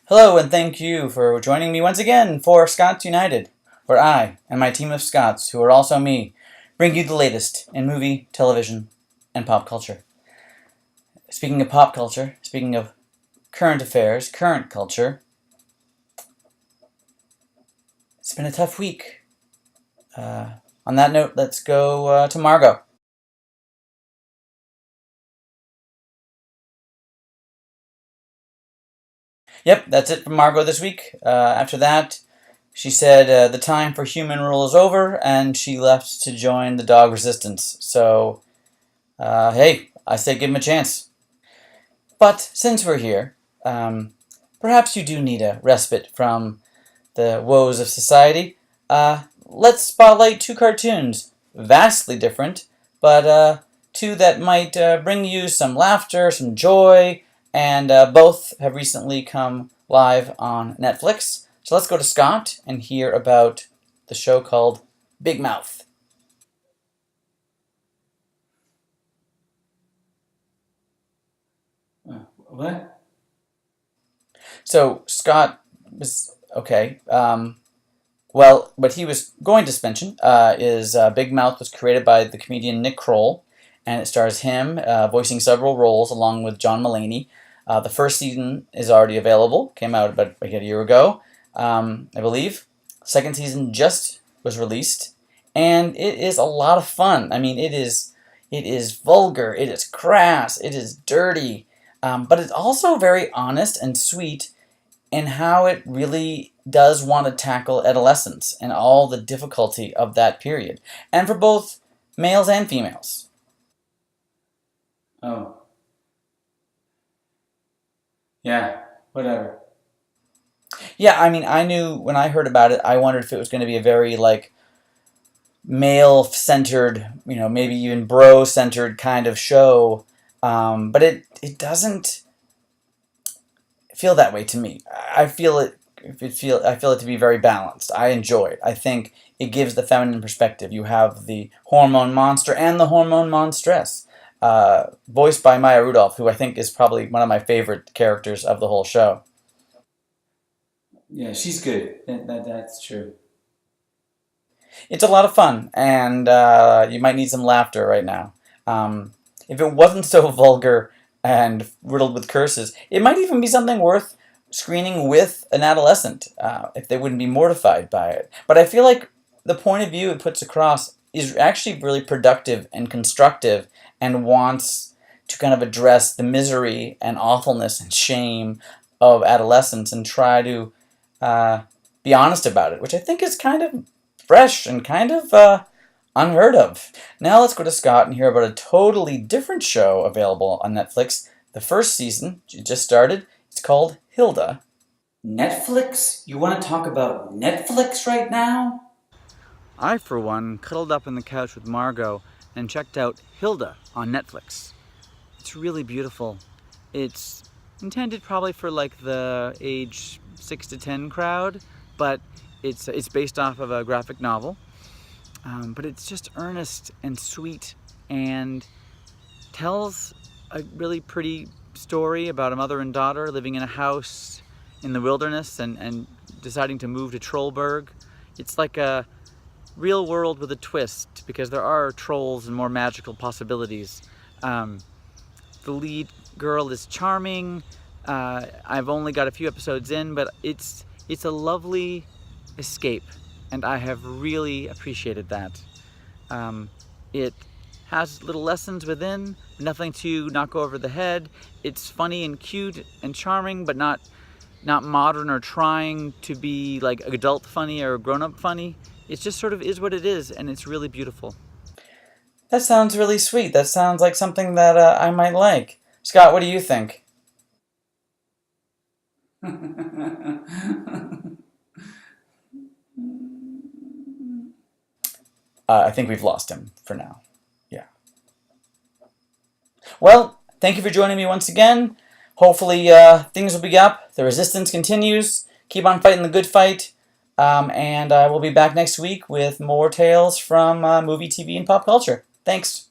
Hello, and thank you for joining me once again for Scots United, where I and my team of Scots, who are also me, bring you the latest in movie, television, and pop culture. Speaking of pop culture, speaking of current affairs, current culture, it's been a tough week. On that note, let's go to Margo. Yep, that's it from Margo this week. After that, she said the time for human rule is over, and she left to join the dog resistance. So, hey, I say give him a chance. But since we're here, perhaps you do need a respite from the woes of society. Let's spotlight two cartoons, vastly different, but two that might bring you some laughter, some joy, and both have recently come live on Netflix. So let's go to Scott and hear about the show called Big Mouth. What? So Scott was okay. Well, what he was going to mention is Big Mouth was created by the comedian Nick Kroll, and it stars him voicing several roles along with John Mulaney. The first season is already available, came out about a year ago, I believe. Second season just was released, and it is a lot of fun. I mean, it is vulgar, it is crass, it is dirty, but it's also very honest and sweet in how it really does want to tackle adolescence and all the difficulty of that period, and for both males and females. Oh, yeah, whatever. Yeah, I mean, I knew when I heard about it, I wondered if it was going to be a very, like, male-centered, maybe even bro-centered kind of show, but it doesn't feel that way to me. I feel it to be very balanced. I enjoy it. I think it gives the feminine perspective. You have the hormone monster and the hormone monstress, voiced by Maya Rudolph, who I think is probably one of my favorite characters of the whole show. Yeah, she's good. That's true. It's a lot of fun, and you might need some laughter right now. If it wasn't so vulgar and riddled with curses, it might even be something worth screening with an adolescent, if they wouldn't be mortified by it. But I feel like the point of view it puts across is actually really productive and constructive and wants to kind of address the misery and awfulness and shame of adolescence and try to be honest about it, which I think is kind of fresh and kind of unheard of. Now let's go to Scott and hear about a totally different show available on Netflix. The first season, it just started. It's called Hilda. Netflix? You want to talk about Netflix right now? I, for one, cuddled up on the couch with Margo and checked out Hilda on Netflix. It's really beautiful. It's intended probably for like the age 6 to 10 crowd, but it's based off of a graphic novel. But it's just earnest and sweet and tells a really pretty story about a mother and daughter living in a house in the wilderness and deciding to move to Trollberg. It's like a real world with a twist because there are trolls and more magical possibilities. The lead girl is charming. I've only got a few episodes in, but it's a lovely escape, and I have really appreciated that. It has little lessons within, nothing to knock over the head. It's funny and cute and charming, but not modern or trying to be like adult funny or grown-up funny. It just sort of is what it is, and it's really beautiful. That sounds really sweet. That sounds like something that I might like. Scott, what do you think? I think we've lost him for now. Yeah. Well, thank you for joining me once again. Hopefully things will be up. The resistance continues. Keep on fighting the good fight. And we'll be back next week with more tales from movie, TV, and pop culture. Thanks.